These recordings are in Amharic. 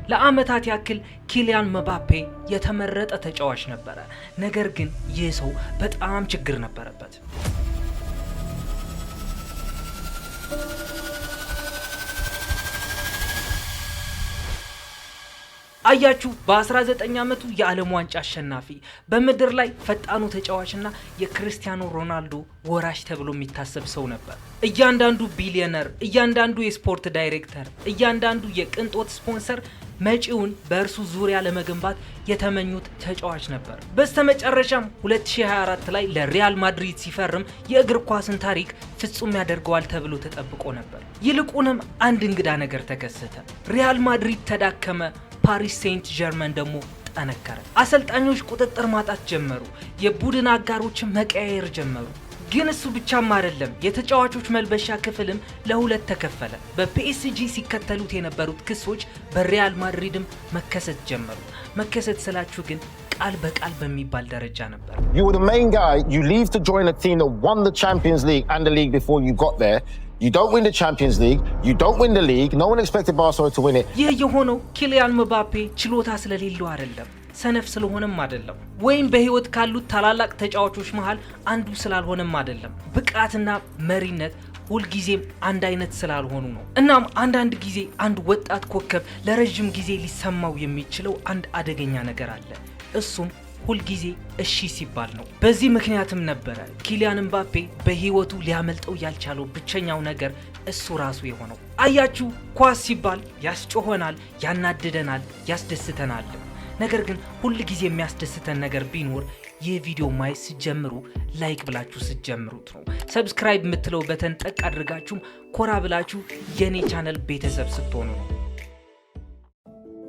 ለአመታት ያክል ኪሊያን ምባፔ የተመረጠ ተጫዋች ነበረ። ነገር ግን ይህ ሰው በጣም ችግር ነበረበት። አያችሁ በ19 ዓመቱ የዓለም ዋንጫ አሸናፊ በምድር ላይ ፈጣኑ ተጫዋችና የክርስቲያኖ ሮናልዶ ወራሽ ተብሎ የሚታሰብ ሰው ነበር። እያንዳንዱ ቢሊዮነር፣ እያንዳንዱ የስፖርት ዳይሬክተር፣ እያንዳንዱ የቅንጦት ስፖንሰር መጪውን በእርሱ ዙሪያ ለመገንባት የተመኙት ተጫዋች ነበር። በስተመጨረሻም 2024 ላይ ለሪያል ማድሪድ ሲፈርም የእግር ኳስን ታሪክ ፍጹም ያደርገዋል ተብሎ ተጠብቆ ነበር። ይልቁንም አንድ እንግዳ ነገር ተከሰተ። ሪያል ማድሪድ ተዳከመ። ፓሪስ ሴንት ጀርመን ደግሞ ጠነከረ። አሰልጣኞች ቁጥጥር ማጣት ጀመሩ። የቡድን አጋሮችን መቀያየር ጀመሩ። ግን እሱ ብቻም አይደለም፣ የተጫዋቾች መልበሻ ክፍልም ለሁለት ተከፈለ። በፒኤስጂ ሲከተሉት የነበሩት ክሶች በሪያል ማድሪድም መከሰት ጀመሩ። መከሰት ስላችሁ ግን ቃል በቃል በሚባል ደረጃ ነበር። You were the main guy, you leave to join a team that won the Champions League and the league before you got there. You don't win the Champions League, you don't win the league, no one expected Barcelona to win it. ይህ የሆነው ኪሊያን ምባፔ ችሎታ ስለሌለው አይደለም፣ ሰነፍ ስለሆነም አይደለም፣ ወይም በህይወት ካሉት ታላላቅ ተጫዋቾች መሃል አንዱ ስላልሆነም አይደለም። ብቃትና መሪነት ሁልጊዜም አንድ አይነት ስላልሆኑ ነው። እናም አንዳንድ ጊዜ አንድ ወጣት ኮከብ ለረጅም ጊዜ ሊሰማው የሚችለው አንድ አደገኛ ነገር አለ። እሱም ሁልጊዜ እሺ ሲባል ነው። በዚህ ምክንያትም ነበረ ኪሊያን ምባፔ በህይወቱ ሊያመልጠው ያልቻለው ብቸኛው ነገር እሱ ራሱ የሆነው። አያችሁ ኳስ ሲባል ያስጮኸናል፣ ያናድደናል፣ ያስደስተናል። ነገር ግን ሁልጊዜ የሚያስደስተን ነገር ቢኖር ይህ ቪዲዮ ማየት ሲጀምሩ ላይክ ብላችሁ ሲጀምሩት ነው። ሰብስክራይብ የምትለው በተን ጠቅ አድርጋችሁ ኮራ ብላችሁ የኔ ቻናል ቤተሰብ ስትሆኑ ነው።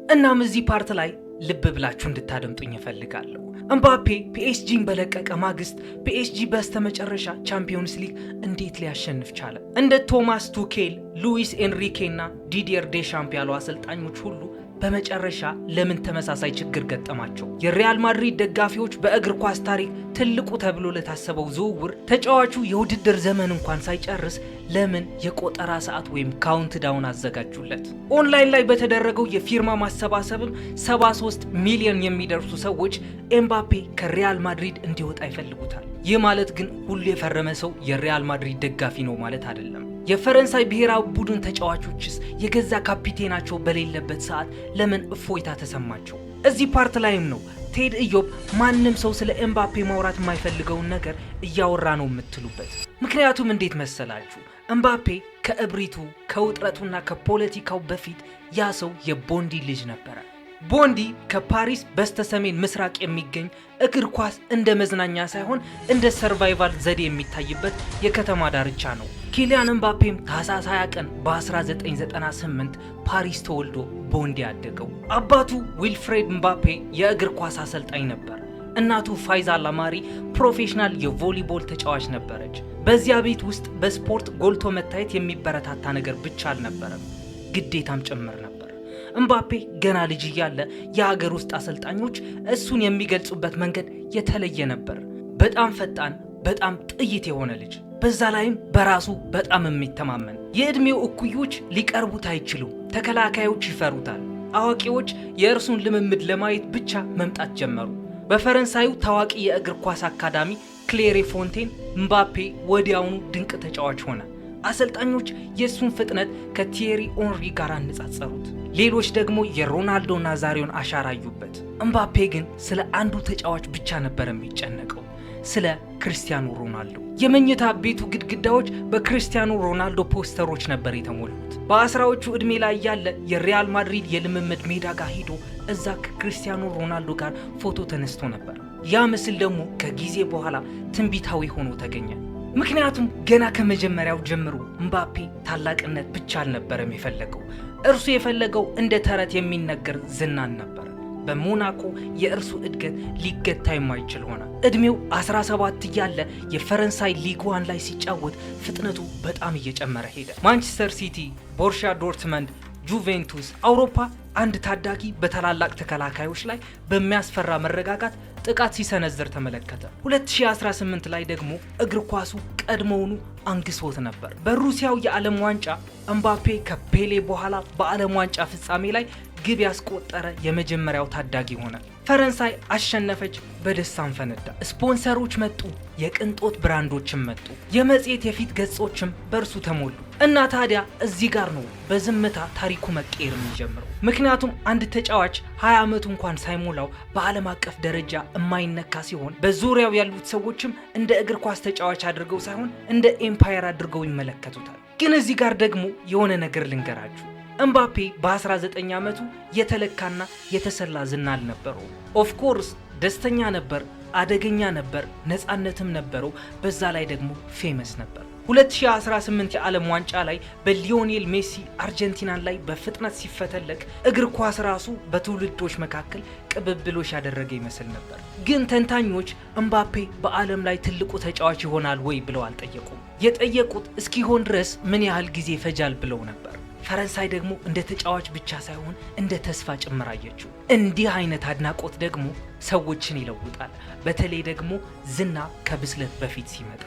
እናም እዚህ ፓርት ላይ ልብ ብላችሁ እንድታደምጡኝ እፈልጋለሁ። ምባፔ ፒኤስጂን በለቀቀ ማግስት ፒኤስጂ በስተመጨረሻ ቻምፒዮንስ ሊግ እንዴት ሊያሸንፍ ቻለ? እንደ ቶማስ ቱኬል፣ ሉዊስ ኤንሪኬ እና ዲዲየር ዴሻምፕ ያሉ አሰልጣኞች ሁሉ በመጨረሻ ለምን ተመሳሳይ ችግር ገጠማቸው? የሪያል ማድሪድ ደጋፊዎች በእግር ኳስ ታሪክ ትልቁ ተብሎ ለታሰበው ዝውውር ተጫዋቹ የውድድር ዘመን እንኳን ሳይጨርስ ለምን የቆጠራ ሰዓት ወይም ካውንትዳውን አዘጋጁለት? ኦንላይን ላይ በተደረገው የፊርማ ማሰባሰብም 73 ሚሊዮን የሚደርሱ ሰዎች ኤምባፔ ከሪያል ማድሪድ እንዲወጣ ይፈልጉታል። ይህ ማለት ግን ሁሉ የፈረመ ሰው የሪያል ማድሪድ ደጋፊ ነው ማለት አይደለም። የፈረንሳይ ብሔራዊ ቡድን ተጫዋቾችስ የገዛ ካፒቴናቸው በሌለበት ሰዓት ለምን እፎይታ ተሰማቸው? እዚህ ፓርት ላይም ነው ቴድ ኢዮብ ማንም ሰው ስለ ኤምባፔ ማውራት የማይፈልገውን ነገር እያወራ ነው የምትሉበት። ምክንያቱም እንዴት መሰላችሁ? ኤምባፔ ከእብሪቱ ከውጥረቱና ከፖለቲካው በፊት ያ ሰው የቦንዲ ልጅ ነበረ። ቦንዲ ከፓሪስ በስተሰሜን ምስራቅ የሚገኝ እግር ኳስ እንደ መዝናኛ ሳይሆን እንደ ሰርቫይቫል ዘዴ የሚታይበት የከተማ ዳርቻ ነው። ኪሊያን ምባፔም ታህሳስ 20 ቀን በ1998 ፓሪስ ተወልዶ ቦንዲ ያደገው። አባቱ ዊልፍሬድ ምባፔ የእግር ኳስ አሰልጣኝ ነበር። እናቱ ፋይዛ ላማሪ ፕሮፌሽናል የቮሊቦል ተጫዋች ነበረች። በዚያ ቤት ውስጥ በስፖርት ጎልቶ መታየት የሚበረታታ ነገር ብቻ አልነበረም፣ ግዴታም ጭምር ነበር። ምባፔ ገና ልጅ እያለ የሀገር ውስጥ አሰልጣኞች እሱን የሚገልጹበት መንገድ የተለየ ነበር። በጣም ፈጣን፣ በጣም ጥይት የሆነ ልጅ፣ በዛ ላይም በራሱ በጣም የሚተማመን። የእድሜው እኩዮች ሊቀርቡት አይችሉም፣ ተከላካዮች ይፈሩታል። አዋቂዎች የእርሱን ልምምድ ለማየት ብቻ መምጣት ጀመሩ። በፈረንሳዩ ታዋቂ የእግር ኳስ አካዳሚ ክሌሬ ፎንቴን ምባፔ ወዲያውኑ ድንቅ ተጫዋች ሆነ። አሰልጣኞች የሱን ፍጥነት ከቲየሪ ኦንሪ ጋር አነጻጸሩት። ሌሎች ደግሞ የሮናልዶ ናዛሪዮን አሻራ አዩበት። ምባፔ ግን ስለ አንዱ ተጫዋች ብቻ ነበር የሚጨነቀው፣ ስለ ክርስቲያኖ ሮናልዶ። የመኝታ ቤቱ ግድግዳዎች በክርስቲያኖ ሮናልዶ ፖስተሮች ነበር የተሞሉት። በአስራዎቹ ዕድሜ ላይ ያለ የሪያል ማድሪድ የልምምድ ሜዳ ጋር ሄዶ እዛ ከክርስቲያኖ ሮናልዶ ጋር ፎቶ ተነስቶ ነበር። ያ ምስል ደግሞ ከጊዜ በኋላ ትንቢታዊ ሆኖ ተገኘ። ምክንያቱም ገና ከመጀመሪያው ጀምሮ ምባፔ ታላቅነት ብቻ አልነበረም የፈለገው። እርሱ የፈለገው እንደ ተረት የሚነገር ዝናን ነበር። በሞናኮ የእርሱ እድገት ሊገታ የማይችል ሆነ። እድሜው 17 እያለ የፈረንሳይ ሊግ 1 ላይ ሲጫወት ፍጥነቱ በጣም እየጨመረ ሄደ። ማንቸስተር ሲቲ፣ ቦሩሲያ ዶርትመንድ፣ ጁቬንቱስ፣ አውሮፓ አንድ ታዳጊ በታላላቅ ተከላካዮች ላይ በሚያስፈራ መረጋጋት ጥቃት ሲሰነዝር ተመለከተ። 2018 ላይ ደግሞ እግር ኳሱ ቀድሞውኑ አንግሶት ነበር። በሩሲያው የዓለም ዋንጫ እምባፔ ከፔሌ በኋላ በዓለም ዋንጫ ፍጻሜ ላይ ግብ ያስቆጠረ የመጀመሪያው ታዳጊ ሆነ። ፈረንሳይ አሸነፈች፣ በደስታም ፈነዳ። ስፖንሰሮች መጡ፣ የቅንጦት ብራንዶችም መጡ፣ የመጽሔት የፊት ገጾችም በእርሱ ተሞሉ። እና ታዲያ እዚህ ጋር ነው በዝምታ ታሪኩ መቀየር የሚጀምረው። ምክንያቱም አንድ ተጫዋች 20 ዓመቱ እንኳን ሳይሞላው በዓለም አቀፍ ደረጃ የማይነካ ሲሆን በዙሪያው ያሉት ሰዎችም እንደ እግር ኳስ ተጫዋች አድርገው ሳይሆን እንደ ኤምፓየር አድርገው ይመለከቱታል። ግን እዚህ ጋር ደግሞ የሆነ ነገር ልንገራችሁ። እምባፔ በ19 ዓመቱ የተለካና የተሰላ ዝና አልነበረው። ኦፍኮርስ ደስተኛ ነበር፣ አደገኛ ነበር፣ ነፃነትም ነበረው። በዛ ላይ ደግሞ ፌመስ ነበር። 2018 የዓለም ዋንጫ ላይ በሊዮኔል ሜሲ አርጀንቲናን ላይ በፍጥነት ሲፈተለክ እግር ኳስ ራሱ በትውልዶች መካከል ቅብብሎሽ ያደረገ ይመስል ነበር። ግን ተንታኞች እምባፔ በዓለም ላይ ትልቁ ተጫዋች ይሆናል ወይ ብለው አልጠየቁም። የጠየቁት እስኪሆን ድረስ ምን ያህል ጊዜ ይፈጃል ብለው ነበር። ፈረንሳይ ደግሞ እንደ ተጫዋች ብቻ ሳይሆን እንደ ተስፋ ጭምር አየችው። እንዲህ አይነት አድናቆት ደግሞ ሰዎችን ይለውጣል። በተለይ ደግሞ ዝና ከብስለት በፊት ሲመጣ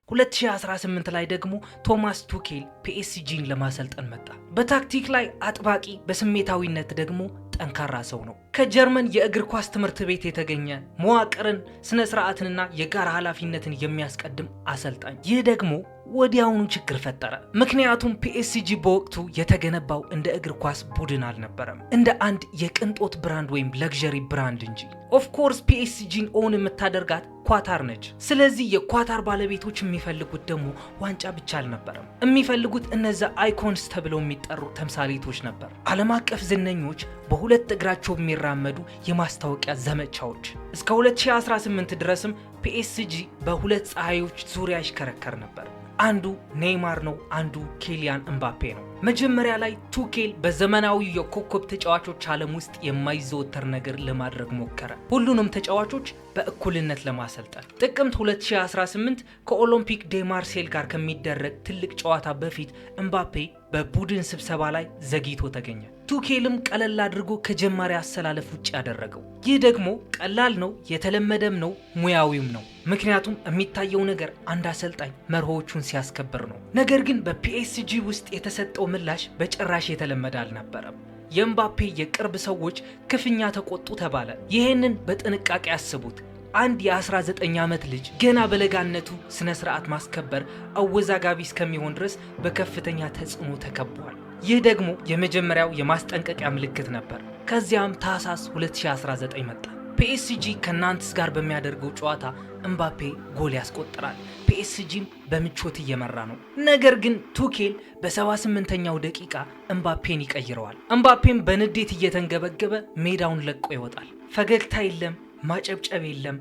2018 ላይ ደግሞ ቶማስ ቱኬል ፒኤስጂን ለማሰልጠን መጣ። በታክቲክ ላይ አጥባቂ፣ በስሜታዊነት ደግሞ ጠንካራ ሰው ነው። ከጀርመን የእግር ኳስ ትምህርት ቤት የተገኘ መዋቅርን፣ ስነ ስርዓትንና የጋራ ኃላፊነትን የሚያስቀድም አሰልጣኝ። ይህ ደግሞ ወዲያውኑ ችግር ፈጠረ። ምክንያቱም ፒኤስጂ በወቅቱ የተገነባው እንደ እግር ኳስ ቡድን አልነበረም፣ እንደ አንድ የቅንጦት ብራንድ ወይም ለግዠሪ ብራንድ እንጂ። ኦፍኮርስ ፒኤስጂን ኦን የምታደርጋት ኳታር ነች። ስለዚህ የኳታር ባለቤቶች የሚፈልጉት ደግሞ ዋንጫ ብቻ አልነበረም። የሚፈልጉት እነዛ አይኮንስ ተብለው የሚጠሩ ተምሳሌቶች ነበር። ዓለም አቀፍ ዝነኞች፣ በሁለት እግራቸው የሚራመዱ የማስታወቂያ ዘመቻዎች። እስከ 2018 ድረስም ፒኤስጂ በሁለት ፀሐዮች ዙሪያ ይሽከረከር ነበር። አንዱ ኔይማር ነው፣ አንዱ ኬሊያን እምባፔ ነው። መጀመሪያ ላይ ቱኬል በዘመናዊ የኮከብ ተጫዋቾች ዓለም ውስጥ የማይዘወተር ነገር ለማድረግ ሞከረ፣ ሁሉንም ተጫዋቾች በእኩልነት ለማሰልጠን። ጥቅምት 2018 ከኦሎምፒክ ዴ ማርሴል ጋር ከሚደረግ ትልቅ ጨዋታ በፊት እምባፔ በቡድን ስብሰባ ላይ ዘግይቶ ተገኘ። ቱኬልም ቀለል አድርጎ ከጀማሪ አሰላለፍ ውጭ ያደረገው። ይህ ደግሞ ቀላል ነው፣ የተለመደም ነው፣ ሙያዊም ነው። ምክንያቱም የሚታየው ነገር አንድ አሰልጣኝ መርሆቹን ሲያስከብር ነው። ነገር ግን በፒኤስጂ ውስጥ የተሰጠው ምላሽ በጭራሽ የተለመደ አልነበረም። የእምባፔ የቅርብ ሰዎች ክፉኛ ተቆጡ ተባለ። ይህንን በጥንቃቄ ያስቡት። አንድ የ19 ዓመት ልጅ ገና በለጋነቱ ስነ ስርዓት ማስከበር አወዛጋቢ እስከሚሆን ድረስ በከፍተኛ ተጽዕኖ ተከቧል። ይህ ደግሞ የመጀመሪያው የማስጠንቀቂያ ምልክት ነበር። ከዚያም ታህሳስ 2019 መጣ። ፒኤስጂ ከናንትስ ጋር በሚያደርገው ጨዋታ እምባፔ ጎል ያስቆጥራል። ፒኤስጂም በምቾት እየመራ ነው። ነገር ግን ቱኬል በ78ኛው ደቂቃ እምባፔን ይቀይረዋል። እምባፔም በንዴት እየተንገበገበ ሜዳውን ለቆ ይወጣል። ፈገግታ የለም፣ ማጨብጨብ የለም፣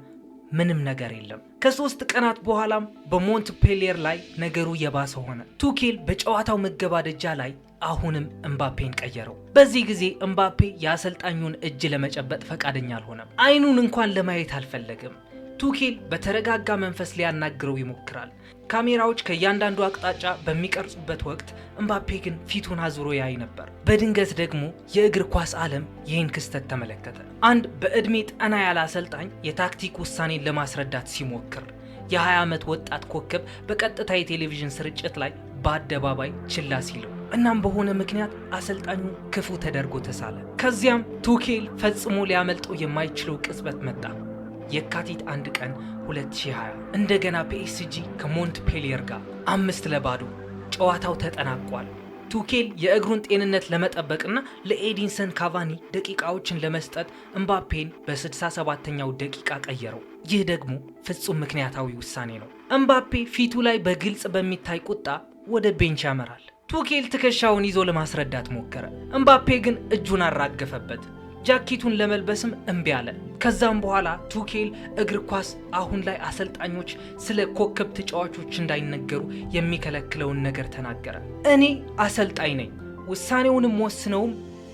ምንም ነገር የለም። ከ3 ቀናት በኋላም በሞንትፔሊየር ላይ ነገሩ የባሰ ሆነ። ቱኬል በጨዋታው መገባደጃ ላይ አሁንም እምባፔን ቀየረው። በዚህ ጊዜ እምባፔ የአሰልጣኙን እጅ ለመጨበጥ ፈቃደኛ አልሆነም። አይኑን እንኳን ለማየት አልፈለግም። ቱኬል በተረጋጋ መንፈስ ሊያናግረው ይሞክራል። ካሜራዎች ከእያንዳንዱ አቅጣጫ በሚቀርጹበት ወቅት እምባፔ ግን ፊቱን አዙሮ ያይ ነበር። በድንገት ደግሞ የእግር ኳስ ዓለም ይህን ክስተት ተመለከተ። አንድ በዕድሜ ጠና ያለ አሰልጣኝ የታክቲክ ውሳኔን ለማስረዳት ሲሞክር የ20 ዓመት ወጣት ኮከብ በቀጥታ የቴሌቪዥን ስርጭት ላይ በአደባባይ ችላ ሲለው፣ እናም በሆነ ምክንያት አሰልጣኙ ክፉ ተደርጎ ተሳለ። ከዚያም ቱኬል ፈጽሞ ሊያመልጠው የማይችለው ቅጽበት መጣ። የካቲት 1 ቀን 2020 እንደገና ፒኤስጂ ከሞንትፔሊየር ጋር 5-0 ጨዋታው ተጠናቋል። ቱኬል የእግሩን ጤንነት ለመጠበቅና ለኤዲንሰን ካቫኒ ደቂቃዎችን ለመስጠት እምባፔን በ67ኛው ደቂቃ ቀየረው። ይህ ደግሞ ፍጹም ምክንያታዊ ውሳኔ ነው። እምባፔ ፊቱ ላይ በግልጽ በሚታይ ቁጣ ወደ ቤንች ያመራል። ቱኬል ትከሻውን ይዞ ለማስረዳት ሞከረ። እምባፔ ግን እጁን አራገፈበት። ጃኬቱን ለመልበስም እምቢ አለ። ከዛም በኋላ ቱኬል እግር ኳስ አሁን ላይ አሰልጣኞች ስለ ኮከብ ተጫዋቾች እንዳይነገሩ የሚከለክለውን ነገር ተናገረ። እኔ አሰልጣኝ ነኝ፣ ውሳኔውንም ወስነውም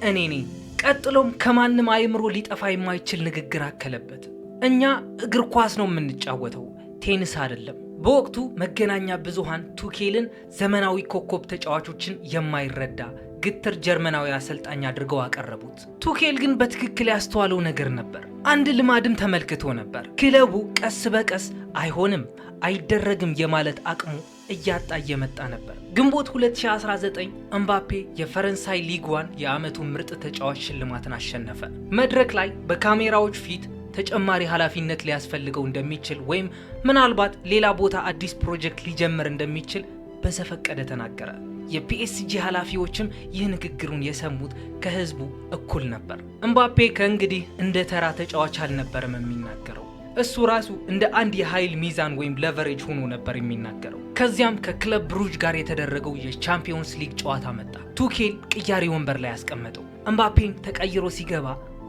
እኔ ነኝ። ቀጥሎም ከማንም አእምሮ ሊጠፋ የማይችል ንግግር አከለበት። እኛ እግር ኳስ ነው የምንጫወተው፣ ቴኒስ አይደለም። በወቅቱ መገናኛ ብዙሃን ቱኬልን ዘመናዊ ኮከብ ተጫዋቾችን የማይረዳ ግትር ጀርመናዊ አሰልጣኝ አድርገው አቀረቡት። ቱኬል ግን በትክክል ያስተዋለው ነገር ነበር። አንድ ልማድም ተመልክቶ ነበር። ክለቡ ቀስ በቀስ አይሆንም አይደረግም የማለት አቅሙ እያጣ እየመጣ ነበር። ግንቦት 2019 ኤምባፔ የፈረንሳይ ሊግ 1 የዓመቱ ምርጥ ተጫዋች ሽልማትን አሸነፈ። መድረክ ላይ በካሜራዎች ፊት ተጨማሪ ኃላፊነት ሊያስፈልገው እንደሚችል ወይም ምናልባት ሌላ ቦታ አዲስ ፕሮጀክት ሊጀምር እንደሚችል በዘፈቀደ ተናገረ። የፒኤስጂ ኃላፊዎችም ይህ ንግግሩን የሰሙት ከህዝቡ እኩል ነበር። ኤምባፔ ከእንግዲህ እንደ ተራ ተጫዋች አልነበረም የሚናገረው። እሱ ራሱ እንደ አንድ የኃይል ሚዛን ወይም ሌቨሬጅ ሆኖ ነበር የሚናገረው። ከዚያም ከክለብ ብሩጅ ጋር የተደረገው የቻምፒዮንስ ሊግ ጨዋታ መጣ። ቱኬል ቅያሪ ወንበር ላይ ያስቀመጠው። ኤምባፔም ተቀይሮ ሲገባ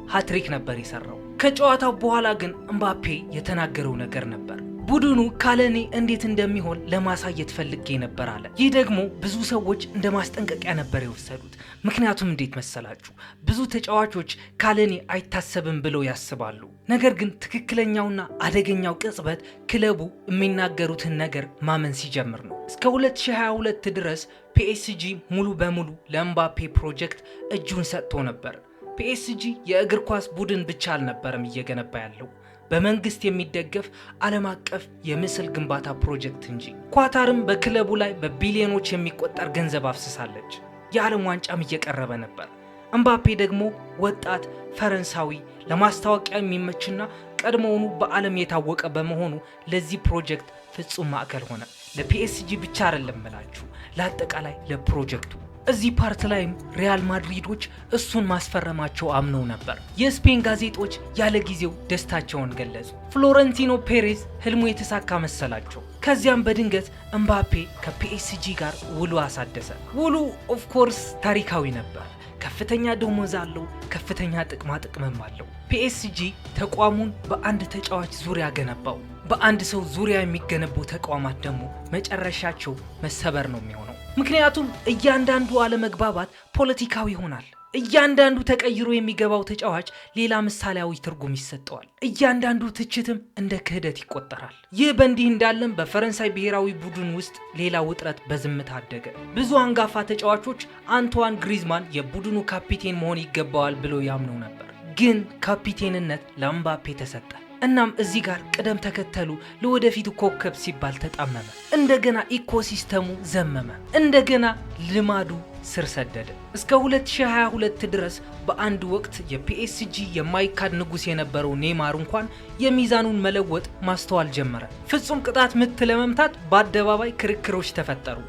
ሃትሪክ ነበር የሰራው። ከጨዋታው በኋላ ግን ኤምባፔ የተናገረው ነገር ነበር። ቡድኑ ካለኔ እንዴት እንደሚሆን ለማሳየት ፈልጌ ነበር አለ። ይህ ደግሞ ብዙ ሰዎች እንደ ማስጠንቀቂያ ነበር የወሰዱት። ምክንያቱም እንዴት መሰላችሁ? ብዙ ተጫዋቾች ካለኔ አይታሰብም ብለው ያስባሉ። ነገር ግን ትክክለኛውና አደገኛው ቅጽበት ክለቡ የሚናገሩትን ነገር ማመን ሲጀምር ነው። እስከ 2022 ድረስ ፒኤስጂ ሙሉ በሙሉ ለኤምባፔ ፕሮጀክት እጁን ሰጥቶ ነበር። ፒኤስጂ የእግር ኳስ ቡድን ብቻ አልነበረም እየገነባ ያለው፣ በመንግስት የሚደገፍ ዓለም አቀፍ የምስል ግንባታ ፕሮጀክት እንጂ። ኳታርም በክለቡ ላይ በቢሊዮኖች የሚቆጠር ገንዘብ አፍስሳለች። የዓለም ዋንጫም እየቀረበ ነበር። ኤምባፔ ደግሞ ወጣት ፈረንሳዊ፣ ለማስታወቂያ የሚመችና ቀድሞውኑ በዓለም የታወቀ በመሆኑ ለዚህ ፕሮጀክት ፍጹም ማዕከል ሆነ። ለፒኤስጂ ብቻ አይደለም ብላችሁ ለአጠቃላይ ለፕሮጀክቱ። እዚህ ፓርት ላይም ሪያል ማድሪዶች እሱን ማስፈረማቸው አምነው ነበር። የስፔን ጋዜጦች ያለ ጊዜው ደስታቸውን ገለጹ። ፍሎረንቲኖ ፔሬዝ ህልሙ የተሳካ መሰላቸው። ከዚያም በድንገት ኤምባፔ ከፒኤስጂ ጋር ውሉ አሳደሰ። ውሉ ኦፍኮርስ ታሪካዊ ነበር። ከፍተኛ ደሞዝ አለው፣ ከፍተኛ ጥቅማ ጥቅምም አለው። ፒኤስጂ ተቋሙን በአንድ ተጫዋች ዙሪያ ገነባው። በአንድ ሰው ዙሪያ የሚገነቡ ተቋማት ደግሞ መጨረሻቸው መሰበር ነው የሚሆነው። ምክንያቱም እያንዳንዱ አለመግባባት ፖለቲካዊ ይሆናል። እያንዳንዱ ተቀይሮ የሚገባው ተጫዋች ሌላ ምሳሌያዊ ትርጉም ይሰጠዋል። እያንዳንዱ ትችትም እንደ ክህደት ይቆጠራል። ይህ በእንዲህ እንዳለም በፈረንሳይ ብሔራዊ ቡድን ውስጥ ሌላ ውጥረት በዝምታ አደገ። ብዙ አንጋፋ ተጫዋቾች አንቷን ግሪዝማን የቡድኑ ካፒቴን መሆን ይገባዋል ብለው ያምኑ ነበር። ግን ካፒቴንነት ለኤምባፔ ተሰጠ። እናም እዚህ ጋር ቅደም ተከተሉ ለወደፊቱ ኮከብ ሲባል ተጣመመ። እንደገና ኢኮሲስተሙ ዘመመ። እንደገና ልማዱ ስር ሰደደ። እስከ 2022 ድረስ በአንድ ወቅት የፒኤስጂ የማይካድ ንጉስ የነበረው ኔይማር እንኳን የሚዛኑን መለወጥ ማስተዋል ጀመረ። ፍጹም ቅጣት ምት ለመምታት በአደባባይ ክርክሮች ተፈጠሩ።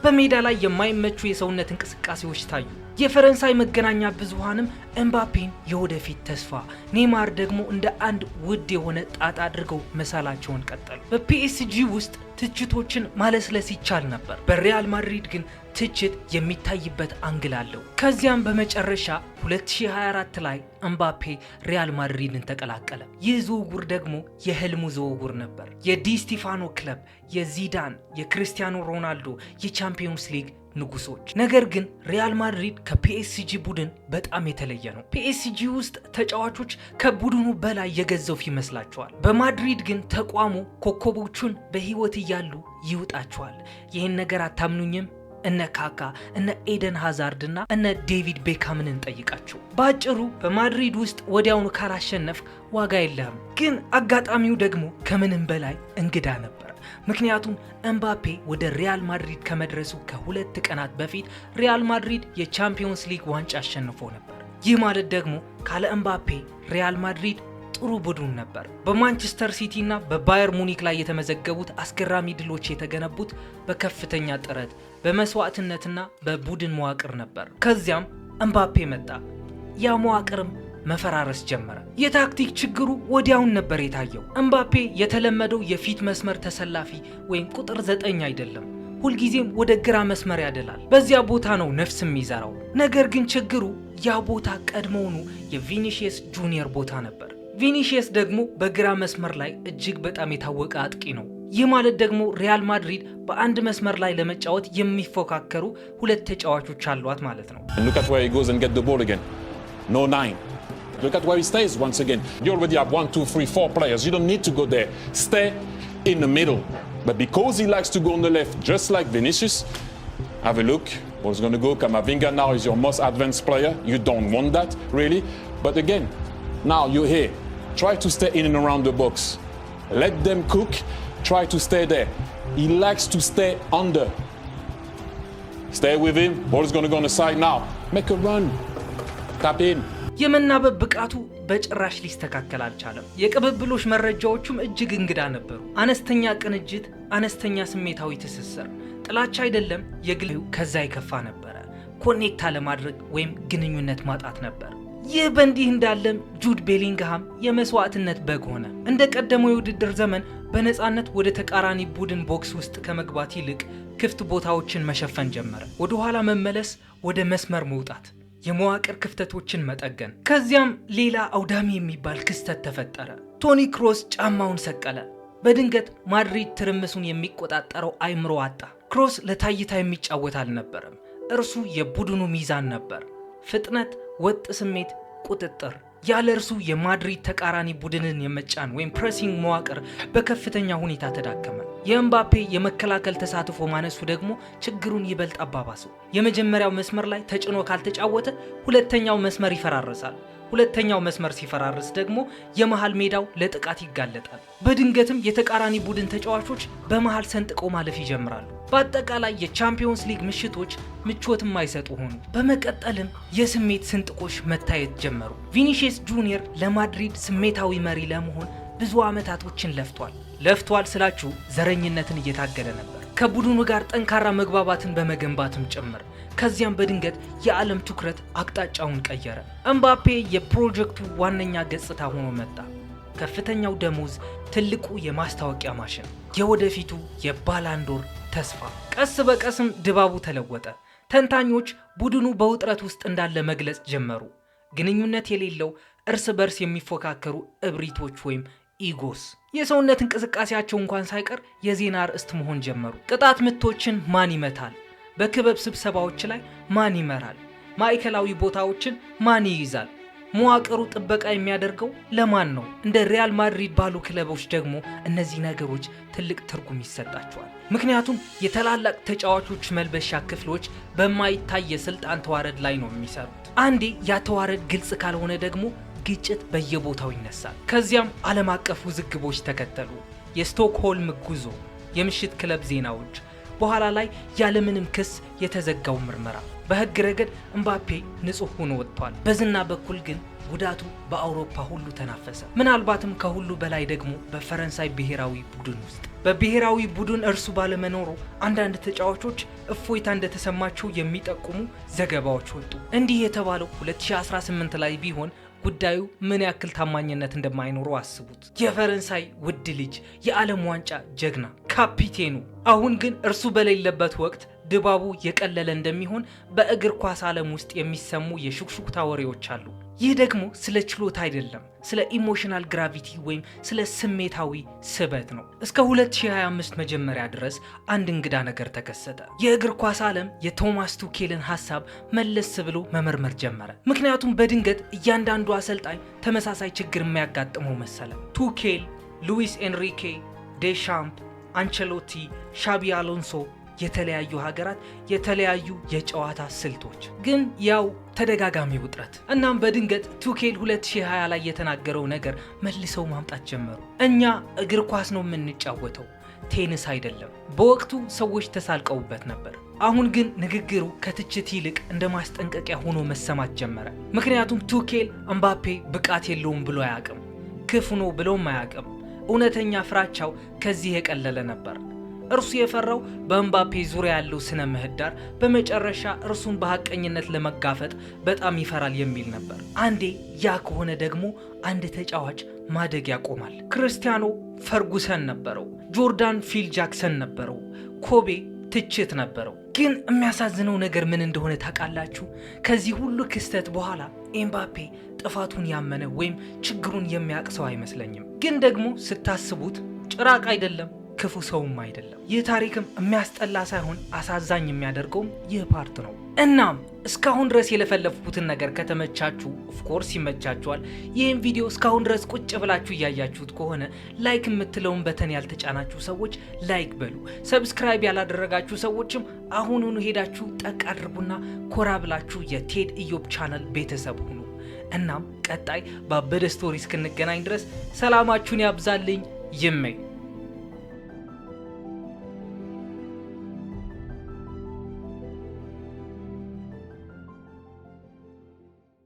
በሜዳ ላይ የማይመቹ የሰውነት እንቅስቃሴዎች ታዩ። የፈረንሳይ መገናኛ ብዙሃንም ኤምባፔን የወደፊት ተስፋ፣ ኔይማር ደግሞ እንደ አንድ ውድ የሆነ ጣጣ አድርገው መሳላቸውን ቀጠሉ። በፒኤስጂ ውስጥ ትችቶችን ማለስለስ ይቻል ነበር። በሪያል ማድሪድ ግን ትችት የሚታይበት አንግል አለው። ከዚያም በመጨረሻ 2024 ላይ ኤምባፔ ሪያል ማድሪድን ተቀላቀለ። ይህ ዝውውር ደግሞ የህልሙ ዝውውር ነበር። የዲ ስቲፋኖ ክለብ፣ የዚዳን፣ የክርስቲያኖ ሮናልዶ የቻምፒዮንስ ሊግ ንጉሶች። ነገር ግን ሪያል ማድሪድ ከፒኤስጂ ቡድን በጣም የተለየ ነው። ፒኤስጂ ውስጥ ተጫዋቾች ከቡድኑ በላይ የገዘፉ ይመስላቸዋል። በማድሪድ ግን ተቋሙ ኮከቦቹን በህይወት እያሉ ይውጣቸዋል። ይህን ነገር አታምኑኝም? እነ ካካ፣ እነ ኤደን ሃዛርድ እና እነ ዴቪድ ቤካምን እንጠይቃቸው። በአጭሩ በማድሪድ ውስጥ ወዲያውኑ ካላሸነፍ ዋጋ የለህም። ግን አጋጣሚው ደግሞ ከምንም በላይ እንግዳ ነበር። ምክንያቱም ኤምባፔ ወደ ሪያል ማድሪድ ከመድረሱ ከ2 ቀናት በፊት ሪያል ማድሪድ የቻምፒዮንስ ሊግ ዋንጫ አሸንፎ ነበር። ይህ ማለት ደግሞ ካለ ኤምባፔ ሪያል ማድሪድ ጥሩ ቡድን ነበር። በማንቸስተር ሲቲ እና በባየር ሙኒክ ላይ የተመዘገቡት አስገራሚ ድሎች የተገነቡት በከፍተኛ ጥረት፣ በመስዋዕትነትና በቡድን መዋቅር ነበር። ከዚያም ኤምባፔ መጣ። ያ መዋቅርም መፈራረስ ጀመረ። የታክቲክ ችግሩ ወዲያውን ነበር የታየው። ኤምባፔ የተለመደው የፊት መስመር ተሰላፊ ወይም ቁጥር 9 አይደለም። ሁልጊዜም ወደ ግራ መስመር ያደላል። በዚያ ቦታ ነው ነፍስ የሚዘራው። ነገር ግን ችግሩ ያ ቦታ ቀድሞውኑ የቪኒሺየስ ጁኒየር ቦታ ነበር። ቪኒሺየስ ደግሞ በግራ መስመር ላይ እጅግ በጣም የታወቀ አጥቂ ነው። ይህ ማለት ደግሞ ሪያል ማድሪድ በአንድ መስመር ላይ ለመጫወት የሚፎካከሩ ሁለት ተጫዋቾች አሏት ማለት ነው። Look at where he goes and get the ball again. No 9. Look at where he stays once again. You already have 1, 2, 3, 4 players. You don't need to go there. Stay in the middle. But because he likes to go on the left, just like Vinicius, have a look. Ball's going to go. Camavinga now is your most advanced player. You don't want that, really. But again, now you're here. Try to stay in and around the box. Let them cook. try to stay there. He likes to stay under. Stay with him. Ball is going to go on the side now. Make a run. Tap in. የመናበብ ብቃቱ በጭራሽ ሊስተካከል አልቻለም። የቅብብሎሽ መረጃዎቹም እጅግ እንግዳ ነበሩ። አነስተኛ ቅንጅት፣ አነስተኛ ስሜታዊ ትስስር፣ ጥላቻ አይደለም የግል ከዛ ይከፋ ነበር። ኮኔክት ለማድረግ ወይም ግንኙነት ማጣት ነበር። ይህ በእንዲህ እንዳለም ጁድ ቤሊንግሃም የመስዋዕትነት በግ ሆነ። እንደ ቀደመው የውድድር ዘመን በነፃነት ወደ ተቃራኒ ቡድን ቦክስ ውስጥ ከመግባት ይልቅ ክፍት ቦታዎችን መሸፈን ጀመረ። ወደ ኋላ መመለስ፣ ወደ መስመር መውጣት፣ የመዋቅር ክፍተቶችን መጠገን። ከዚያም ሌላ አውዳሚ የሚባል ክስተት ተፈጠረ። ቶኒ ክሮስ ጫማውን ሰቀለ። በድንገት ማድሪድ ትርምሱን የሚቆጣጠረው አይምሮ አጣ። ክሮስ ለታይታ የሚጫወት አልነበረም። እርሱ የቡድኑ ሚዛን ነበር። ፍጥነት፣ ወጥ ስሜት፣ ቁጥጥር። ያለ እርሱ የማድሪድ ተቃራኒ ቡድንን የመጫን ወይም ፕሬሲንግ መዋቅር በከፍተኛ ሁኔታ ተዳከመ። የኤምባፔ የመከላከል ተሳትፎ ማነሱ ደግሞ ችግሩን ይበልጥ አባባሰው። የመጀመሪያው መስመር ላይ ተጭኖ ካልተጫወተ ሁለተኛው መስመር ይፈራረሳል። ሁለተኛው መስመር ሲፈራርስ ደግሞ የመሃል ሜዳው ለጥቃት ይጋለጣል። በድንገትም የተቃራኒ ቡድን ተጫዋቾች በመሃል ሰንጥቀው ማለፍ ይጀምራሉ። በአጠቃላይ የቻምፒዮንስ ሊግ ምሽቶች ምቾትም አይሰጡ ሆኑ። በመቀጠልም የስሜት ስንጥቆች መታየት ጀመሩ። ቪኒሺየስ ጁኒየር ለማድሪድ ስሜታዊ መሪ ለመሆን ብዙ ዓመታቶችን ለፍቷል ስላችሁ ዘረኝነትን እየታገለ ነበር። ከቡድኑ ጋር ጠንካራ መግባባትን በመገንባትም ጭምር። ከዚያም በድንገት የዓለም ትኩረት አቅጣጫውን ቀየረ። ኤምባፔ የፕሮጀክቱ ዋነኛ ገጽታ ሆኖ መጣ። ከፍተኛው ደሞዝ፣ ትልቁ የማስታወቂያ ማሽን፣ የወደፊቱ የባላንዶር ተስፋ። ቀስ በቀስም ድባቡ ተለወጠ። ተንታኞች ቡድኑ በውጥረት ውስጥ እንዳለ መግለጽ ጀመሩ። ግንኙነት የሌለው እርስ በርስ የሚፎካከሩ እብሪቶች ወይም ኢጎስ የሰውነት እንቅስቃሴያቸው እንኳን ሳይቀር የዜና ርዕስት መሆን ጀመሩ። ቅጣት ምቶችን ማን ይመታል? በክበብ ስብሰባዎች ላይ ማን ይመራል? ማዕከላዊ ቦታዎችን ማን ይይዛል? መዋቅሩ ጥበቃ የሚያደርገው ለማን ነው? እንደ ሪያል ማድሪድ ባሉ ክለቦች ደግሞ እነዚህ ነገሮች ትልቅ ትርጉም ይሰጣቸዋል። ምክንያቱም የታላላቅ ተጫዋቾች መልበሻ ክፍሎች በማይታይ የስልጣን ተዋረድ ላይ ነው የሚሰሩት። አንዴ ያ ተዋረድ ግልጽ ካልሆነ ደግሞ ግጭት በየቦታው ይነሳል። ከዚያም ዓለም አቀፍ ውዝግቦች ተከተሉ። የስቶክሆልም ጉዞ፣ የምሽት ክለብ ዜናዎች፣ በኋላ ላይ ያለምንም ክስ የተዘጋው ምርመራ። በህግ ረገድ ኤምባፔ ንጹህ ሆኖ ወጥቷል። በዝና በኩል ግን ጉዳቱ በአውሮፓ ሁሉ ተናፈሰ። ምናልባትም ከሁሉ በላይ ደግሞ በፈረንሳይ ብሔራዊ ቡድን ውስጥ። በብሔራዊ ቡድን እርሱ ባለመኖሩ አንዳንድ ተጫዋቾች እፎይታ እንደተሰማቸው የሚጠቁሙ ዘገባዎች ወጡ። እንዲህ የተባለው 2018 ላይ ቢሆን ጉዳዩ ምን ያክል ታማኝነት እንደማይኖረው አስቡት። የፈረንሳይ ውድ ልጅ፣ የዓለም ዋንጫ ጀግና፣ ካፒቴኑ። አሁን ግን እርሱ በሌለበት ወቅት ድባቡ የቀለለ እንደሚሆን በእግር ኳስ ዓለም ውስጥ የሚሰሙ የሹክሹክታ ወሬዎች አሉ። ይህ ደግሞ ስለ ችሎታ አይደለም፣ ስለ ኢሞሽናል ግራቪቲ ወይም ስለ ስሜታዊ ስበት ነው። እስከ 2025 መጀመሪያ ድረስ አንድ እንግዳ ነገር ተከሰተ። የእግር ኳስ ዓለም የቶማስ ቱኬልን ሐሳብ መለስ ብሎ መመርመር ጀመረ። ምክንያቱም በድንገት እያንዳንዱ አሰልጣኝ ተመሳሳይ ችግር የሚያጋጥመው መሰለ። ቱኬል፣ ሉዊስ ኤንሪኬ፣ ዴሻምፕ፣ አንቸሎቲ፣ ሻቢ አሎንሶ፣ የተለያዩ ሀገራት፣ የተለያዩ የጨዋታ ስልቶች፣ ግን ያው ተደጋጋሚ ውጥረት። እናም በድንገት ቱኬል 2020 ላይ የተናገረው ነገር መልሰው ማምጣት ጀመሩ። እኛ እግር ኳስ ነው የምንጫወተው፣ ቴኒስ አይደለም። በወቅቱ ሰዎች ተሳልቀውበት ነበር። አሁን ግን ንግግሩ ከትችት ይልቅ እንደ ማስጠንቀቂያ ሆኖ መሰማት ጀመረ። ምክንያቱም ቱኬል ኤምባፔ ብቃት የለውም ብሎ አያውቅም፣ ክፉ ነው ብሎም አያውቅም። እውነተኛ ፍራቻው ከዚህ የቀለለ ነበር። እርሱ የፈራው በኤምባፔ ዙሪያ ያለው ስነ ምህዳር በመጨረሻ እርሱን በሐቀኝነት ለመጋፈጥ በጣም ይፈራል የሚል ነበር። አንዴ ያ ከሆነ ደግሞ አንድ ተጫዋች ማደግ ያቆማል። ክርስቲያኖ ፈርጉሰን ነበረው፣ ጆርዳን ፊል ጃክሰን ነበረው፣ ኮቤ ትችት ነበረው። ግን የሚያሳዝነው ነገር ምን እንደሆነ ታውቃላችሁ? ከዚህ ሁሉ ክስተት በኋላ ኤምባፔ ጥፋቱን ያመነ ወይም ችግሩን የሚያውቅ ሰው አይመስለኝም። ግን ደግሞ ስታስቡት ጭራቅ አይደለም፣ ክፉ ሰውም አይደለም። ይህ ታሪክም የሚያስጠላ ሳይሆን አሳዛኝ የሚያደርገውም ይህ ፓርት ነው። እናም እስካሁን ድረስ የለፈለፍኩትን ነገር ከተመቻችሁ ኦፍኮርስ ይመቻችኋል። ይህን ቪዲዮ እስካሁን ድረስ ቁጭ ብላችሁ እያያችሁት ከሆነ ላይክ የምትለውን በተን ያልተጫናችሁ ሰዎች ላይክ በሉ። ሰብስክራይብ ያላደረጋችሁ ሰዎችም አሁኑኑ ሄዳችሁ ጠቅ አድርጉና ኮራ ብላችሁ የቴድ ኢዮብ ቻናል ቤተሰብ ሁኑ። እናም ቀጣይ ባበደ ስቶሪ እስክንገናኝ ድረስ ሰላማችሁን ያብዛልኝ። ይመኝ